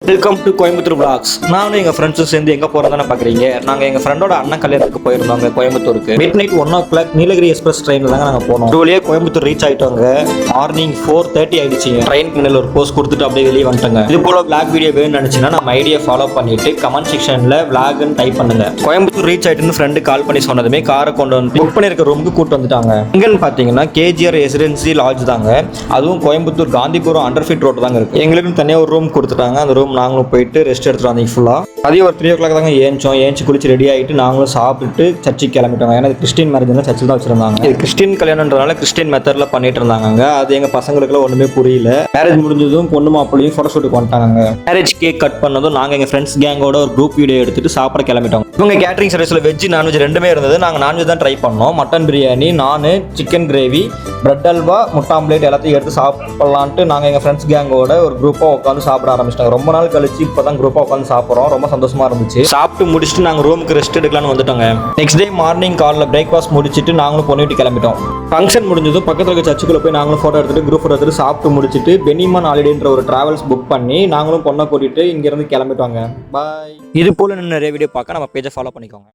Welcome to Coimbatore vlogs. நானும் எங்கள் ஃப்ரெண்ட்ஸும் சேர்ந்து எங்கே போகிறதானே பார்க்குறீங்க. நாங்கள் எங்கள் ஃப்ரெண்டோட அண்ணன் கல்யாணத்துக்கு போயிருந்தோங்க கோயம்புத்தூருக்கு. Mid night 1 o'clock Nilgiri express ட்ரெயினில் தாங்க நாங்கள் போனோம். இதுவழியே கோயம்புத்தூர் ரீச் ஆகிட்டோங்க. மார்னிங் 4:30 ஆயிடுச்சுங்க. ட்ரெயின் பின்னில் ஒரு போஸ்ட் கொடுத்துட்டு அப்படியே வெளியே வந்துட்டோங்க. இது போல vlog வீடியோ வேணும்னு நினச்சின்னா நம்ம ஐடியா ஃபாலோ பண்ணிட்டு கமெண்ட் செக்ஷனில் vlogன்னு டைப் பண்ணுங்க. கோயம்புத்தூர் ரீச் ஆகிட்டுன்னு ஃப்ரெண்டு கால் பண்ணி சொன்னதுமே காரை கொண்டு வந்து புக் பண்ணியிருக்க ரூமுக்கு கூட்டு வந்துட்டாங்க. எங்கன்னு பார்த்தீங்கன்னா கேஜிஆர் ரெசிடென்சி லாட்ஜ் தாங்க. அதுவும் கோயம்புத்தூர் காந்திபுரம் அண்டர்ஃபீட் ரோடு தாங்க இருக்கு. எங்களுக்குன்னு தனியாக ஒரு ரூம் கொடுத்துட்டாங்க. அந்த ரூம் நாங்களும் போயிட்டு ரெஸ்ட் எடுத்துட்டு வந்தீங்க ஃபுல்லாக. அதே ஒரு 3 o'clock தாங்க ஏஞ்சி குளிச்சு ரெடி ஆகிட்டு நாங்களும் சாப்பிட்டு சர்ச்சுக்கு கிளம்பிட்டோம். ஏன்னா கிறிஸ்டின் மேரேஜ் சர்ச்சில் தான் வச்சிருந்தாங்க. இது கிறிஸ்டின் கல்யாணன்றதுனால கிறிஸ்டின் மெத்தட்ல பண்ணிட்டு இருந்தாங்க. அது எங்க பசங்களுக்குலாம் ஒன்றுமே புரியல. மேரேஜ் முடிஞ்சதும் பொண்ணு மாப்பிள்ளையும் ஃபோட்டோ ஷூட்டுக்கு வந்துட்டாங்க. மேரேஜ் கேக் கட் பண்ணதும் நாங்கள் எங்கள் ஃப்ரெண்ட்ஸ் கேங்கோட ஒரு குரூப் வீடியோ எடுத்துட்டு சாப்பிட கிளம்பிட்டோம். இவங்க கேட்டரிங் சர்வீஸில் வெஜ் நான்வெஜ் ரெண்டுமே இருந்தது. நாங்கள் நான்வெஜ் தான் ட்ரை பண்ணோம். மட்டன் பிரியாணி, நான், சிக்கன் கிரேவி, பிரெட் அல்வா, முட்டை ஆம்லேட் எல்லாத்தையும் எடுத்து சாப்பிடலான்ட்டு நாங்கள் எங்கள் ஃப்ரெண்ட்ஸ் கேங்கோட ஒரு குரூப்பாக உட்காந்து சாப்பிட ஆரம்பிச்சிட்டாங்க. ரொம்ப நாள் கழிச்சு இப்போ தான் குரூப்பாக உட்காந்து சாப்பிட்றோம். ரொம்ப சந்தோஷமா இருந்துச்சு. சாப்பிட்டு முடிச்சுட்டு நாங்கள் ரூமுக்கு ரெஸ்ட் எடுக்கலாம்னு வந்துட்டோங்க. நெக்ஸ்ட் டே மார்னிங் காலைல பிரேக்ஃபாஸ்ட் முடிச்சுட்டு நாங்களும் பொண்ணு வீட்டு கிளம்பிட்டோம். ஃபங்க்ஷன் முடிஞ்சதும் பக்கத்தில் இருக்க சர்ச்சுக்குள்ள போய் நாங்களும் ஃபோட்டோ எடுத்துட்டு குரூப் ஃபோட்டோ எடுத்துட்டு சாப்பிட்டு முடிச்சுட்டு பெனிமான் ஹாலிடேன்ற ஒரு டிராவல்ஸ் புக் பண்ணி நாங்களும் பொண்ணை கூட்டிட்டு இங்கிருந்து கிளம்பிட்டோங்க. பாய். இது போல நிறைய வீடியோ பார்க்க நம்ம பேஜை ஃபாலோ பண்ணிக்கோங்க.